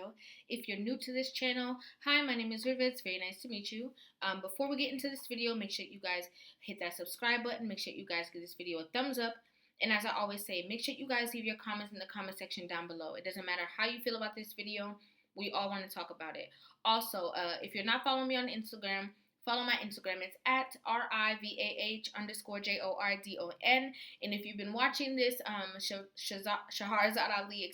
video. If you're new to this channel, hi, my name is Rivah. It's very nice to meet you. Before we get into this video, make sure you guys hit that subscribe button. Make sure you guys give this video a thumbs up. And as I always say, make sure you guys leave your comments in the comment section down below. It doesn't matter how you feel about this video. We all want to talk about it. Also, if you're not following me on Instagram, follow my Instagram. It's at RIVAH_JORDON. And if you've been watching this Shahrazad Ali,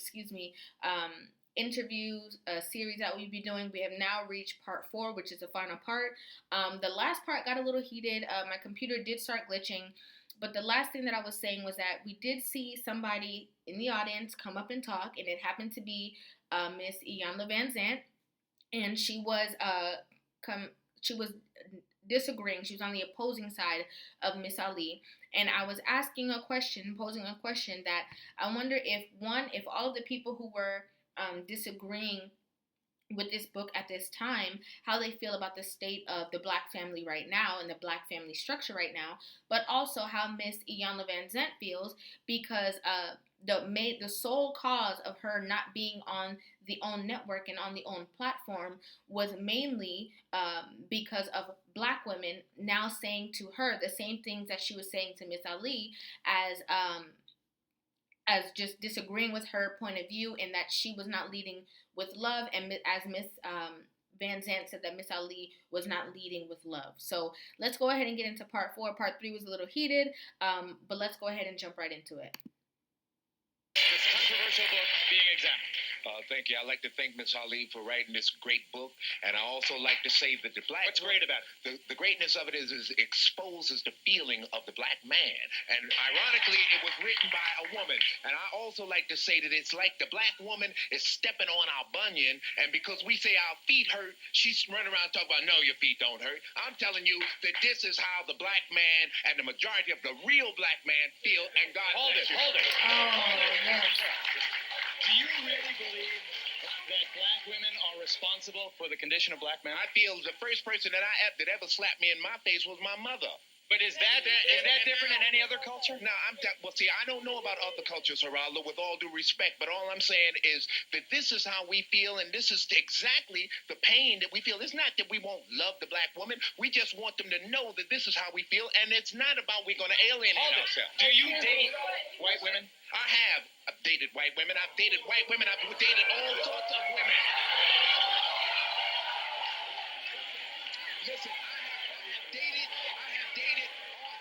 interviews series that we'll be doing, we have now reached part 4, which is the final part. The last part got a little heated. My computer did start glitching. But the last thing that I was saying was that we did see somebody in the audience come up and talk, and it happened to be Miss Iyanla Vanzant, and she was disagreeing. She was on the opposing side of Miss Ali, and I was posing a question that I wonder if all of the people who were disagreeing with this book at this time, how they feel about the state of the Black family right now and the Black family structure right now, but also how Miss Iyanla Vanzant feels, because the sole cause of her not being on the OWN network and on the OWN platform was mainly because of Black women now saying to her the same things that she was saying to Miss Ali, as just disagreeing with her point of view, and that she was not leading with love, and as Miss Vanzant said that Miss Ali was not leading with love. So let's go ahead and get into part 4. Part 3 was a little heated, but let's go ahead and jump right into it. This controversial book being examined. Thank you. I'd like to thank Miss Ali for writing this great book, and I also like to say that the Black... What's great about it? The greatness of it is it exposes the feeling of the Black man, and ironically, it was written by a woman. And I also like to say that it's like the Black woman is stepping on our bunion, and because we say our feet hurt, she's running around talking about, no, your feet don't hurt. I'm telling you that this is how the Black man and the majority of the real Black man feel, and God bless you. Hold it. Yes. Do you really believe that Black women are responsible for the condition of Black men? I feel the first person that ever slapped me in my face was my mother. But is that different in any other culture? No, see, I don't know about other cultures, Geraldo, with all due respect, but all I'm saying is that this is how we feel, and this is exactly the pain that we feel. It's not that we won't love the Black woman. We just want them to know that this is how we feel, and it's not about we're going to alienate ourselves. Do you date white women? I have. I've dated white women. I've dated white women. I've dated all sorts of women. Listen, I have dated.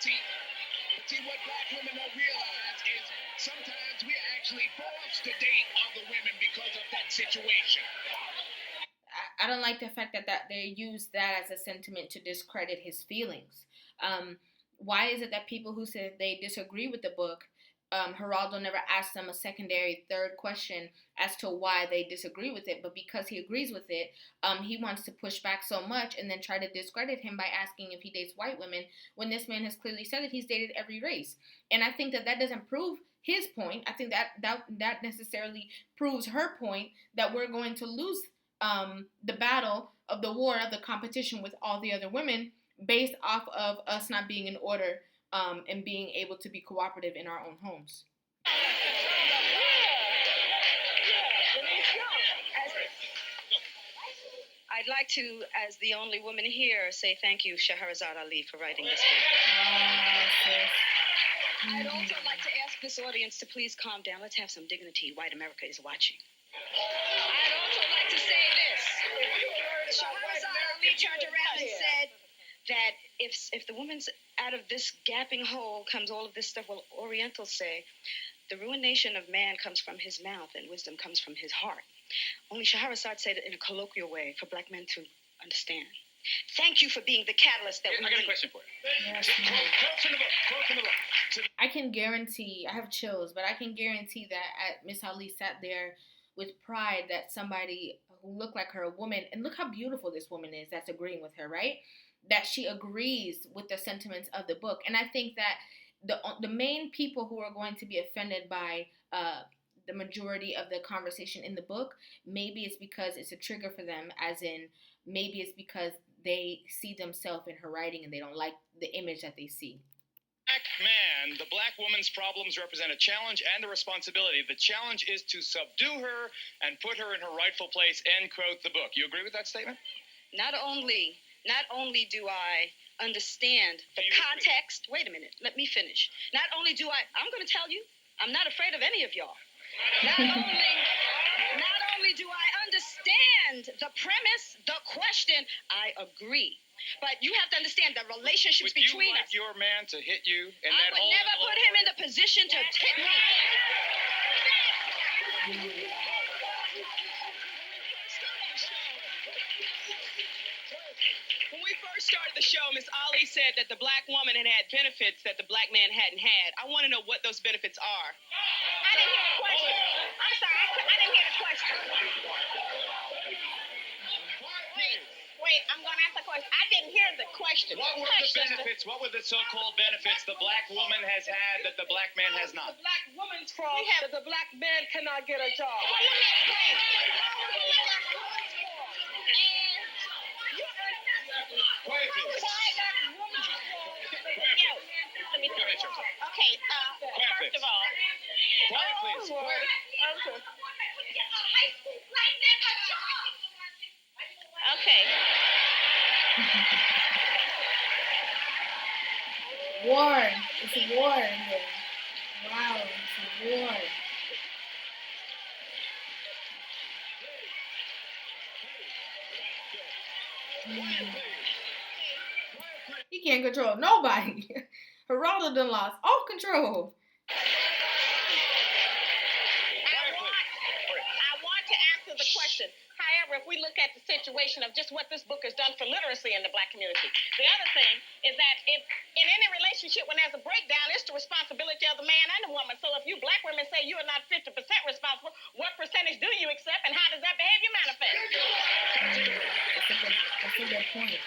See, what Black women don't realize is sometimes we're actually forced to date other women because of that situation. I don't like the fact that they use that as a sentiment to discredit his feelings. Why is it that people who say they disagree with the book, Geraldo never asked them a secondary, third question as to why they disagree with it, but because he agrees with it, he wants to push back so much and then try to discredit him by asking if he dates white women, when this man has clearly said that he's dated every race. And I think that doesn't prove his point. I think that necessarily proves her point, that we're going to lose the battle of the war of the competition with all the other women based off of us not being in order and being able to be cooperative in our own homes. I'd like to, as the only woman here, say thank you, Shahrazad Ali, for writing this book. I'd also like to ask this audience to please calm down. Let's have some dignity. White America is watching. I'd also like to say this. Shahrazad Ali turned around and said that if the woman's out of this gaping hole comes all of this stuff, well, Orientals say the ruination of man comes from his mouth and wisdom comes from his heart. Only Shahrazad said it in a colloquial way for Black men to understand. Thank you for being the catalyst that we need. I got a question for you. Yes, Quote from the book. I can guarantee, I have chills, but I can guarantee that Miss Ali sat there with pride that somebody who looked like her, a woman, and look how beautiful this woman is that's agreeing with her, right? That she agrees with the sentiments of the book. And I think that the main people who are going to be offended by the majority of the conversation in the book, maybe it's because it's a trigger for them, as in maybe it's because they see themselves in her writing and they don't like the image that they see. man, the black woman's problems represent a challenge and a responsibility. The challenge is to subdue her and put her in her rightful place, end quote, the book. You agree with that statement? Not only do I understand the context. Wait a minute, let me finish. I'm going to tell you, I'm not afraid of any of y'all. Not only do I understand the premise, the question, I agree. But you have to understand the relationships between us. Would you like your man to hit you in I that would hole? never put him in the position to hit me. When we first started the show, Miss Ali said that the black woman had benefits that the black man hadn't had. I want to know what those benefits are. I didn't hear the question. I'm sorry, I didn't hear the question. Wait, I'm going to ask the question. I didn't hear the question. What were the benefits? What were the so-called benefits the black woman has had that the black man has not? The black woman's fault that the black man cannot get a job. Well, let me explain. Quiet, please. Let me tell you. Okay, first of all. Quiet, please. Quiet. Okay. War. It's a war in here. Wow, it's a war. He can't control nobody. Geraldo done lost all control. I want to answer the question. However, if we look at the situation of just what this book has done for literacy in the black community, the other thing is that if in any relationship when there's a breakdown, it's the responsibility of the man and the woman. So if you black women say you are not 50% responsible, what percentage do you accept and how does that behavior manifest? That's a good point.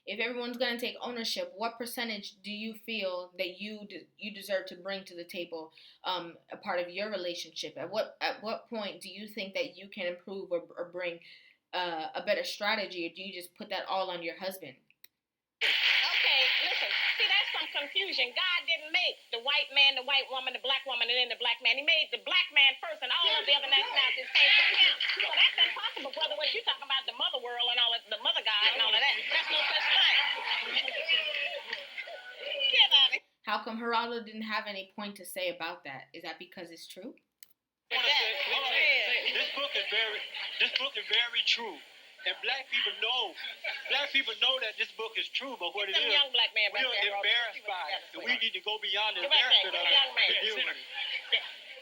If everyone's gonna take ownership, what percentage do you feel that you deserve to bring to the table, a part of your relationship? At what point do you think that you can improve or bring a better strategy, or do you just put that all on your husband? Okay, listen. See, that's some confusion. God didn't make the white man, the white woman, the black woman, and then the black man. He made the black man first, and all of the other nationalities came from him. So that's impossible, brother. What you talking about, the mother world and all of the mother God and all of that? That's no such thing. Get out of here. How come Geraldo didn't have any point to say about that? Is that because it's true? This book is very true. And black people know that this book is true, but what it is, Young black man we back are there, embarrassed by it. And we need to go beyond the Go back there. embarrassment of Young man. it to deal with it.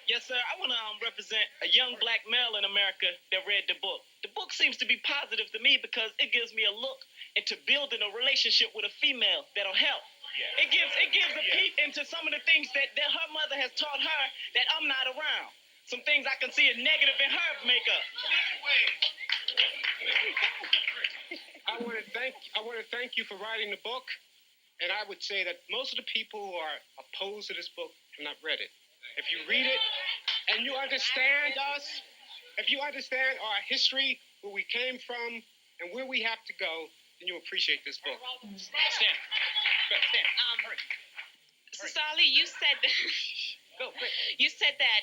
Yes, sir. I want to represent a young black male in America that read the book. The book seems to be positive to me because it gives me a look into building a relationship with a female that'll help. Yeah. It gives a peek into some of the things that her mother has taught her that I'm not around. Some things I can see as negative in her makeup. I want to thank you for writing the book, and I would say that most of the people who are opposed to this book have not read it. If you read it and you understand us, if you understand our history, where we came from, and where we have to go, then you appreciate this book. Stand. Sister Ali, you said that you said that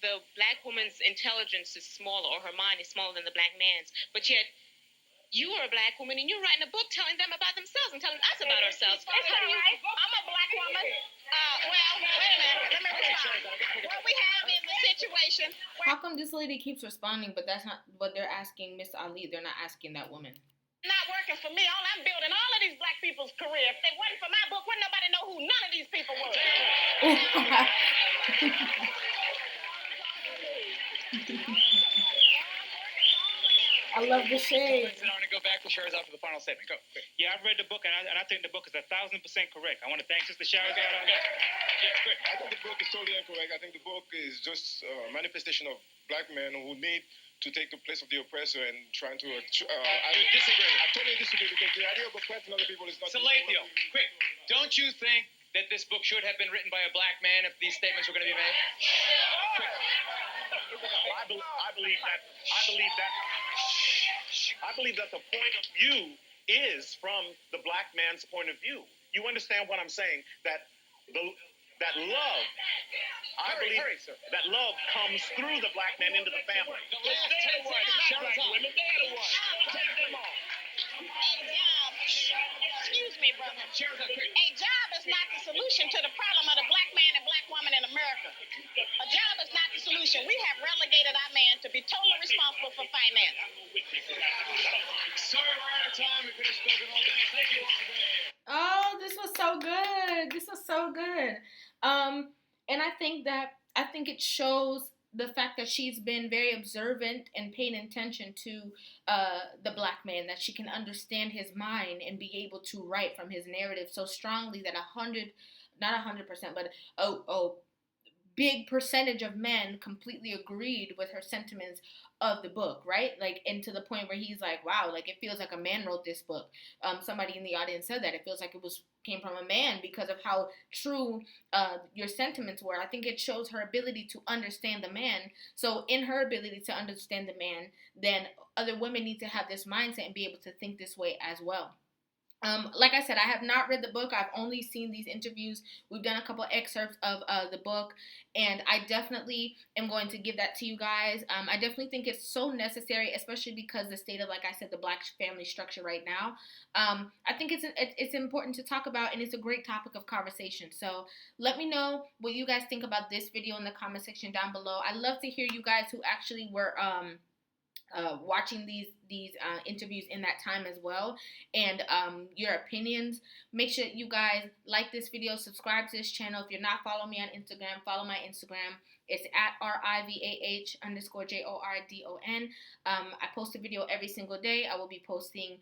the black woman's intelligence is smaller, or her mind is smaller than the black man's, but yet you are a black woman and you're writing a book telling them about themselves and telling us about ourselves. I'm a black woman. Well, wait a minute. Let me respond. What we have is the situation. How come this lady keeps responding, but that's not what they're asking Miss Ali? They're not asking that woman. Not working for me. All I'm building all of these black people's career. If they wasn't for my book, wouldn't nobody know who none of these people were. I love the shade. I'm going to go back to Shahrazad for the final statement. Go. Quick. Yeah, I've read the book, and I think the book is 1,000% correct. I want to thank Sister Shahrazad on that. Yeah, quick. I think the book is totally incorrect. I think the book is just a manifestation of black men who need to take the place of the oppressor and trying to. I disagree. I totally disagree because the idea of oppressing other people is not. Salathiel, quick. Don't you think that this book should have been written by a black man if these statements were going to be made? Quick. I believe that the point of view is from the black man's point of view. You understand what I'm saying? That love, I believe that love comes through the black man into the family. They're the ones, not black women. They're the ones. Don't take them off. Excuse me, brother. A job is not the solution to the problem of the black man and black woman in America. A job is not the solution. We have relegated our man to be totally responsible for finance. Sorry, we're out of time. We could have spoken all day. Thank you all today. Oh, this was so good. This was so good. And I think it shows the fact that she's been very observant and paying attention to the black man, that she can understand his mind and be able to write from his narrative so strongly that not 100%, but big percentage of men completely agreed with her sentiments of the book, right? Like, and to the point where he's like, wow, like it feels like a man wrote this book. Somebody in the audience said that it feels like came from a man because of how true your sentiments were. I think it shows her ability to understand the man. So in her ability to understand the man, then other women need to have this mindset and be able to think this way as well. Like I said, I have not read the book. I've only seen these interviews. We've done a couple excerpts of the book, and I definitely am going to give that to you guys. I definitely think it's so necessary, especially because the state of, like I said, the black family structure right now. I think it's important to talk about, and it's a great topic of conversation. So let me know what you guys think about this video in the comment section down below. I love to hear you guys who actually were watching these interviews in that time as well, and your opinions. Make sure you guys like this video, subscribe to this channel. If you're not following me on Instagram, follow my Instagram. It's at RIVAH_JORDON. I post a video every single day. I will be posting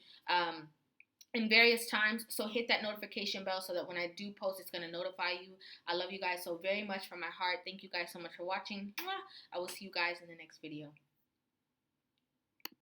in various times, so hit that notification bell so that when I do post, it's going to notify you. I love you guys so very much from my heart. Thank you guys so much for watching. I will see you guys in the next video.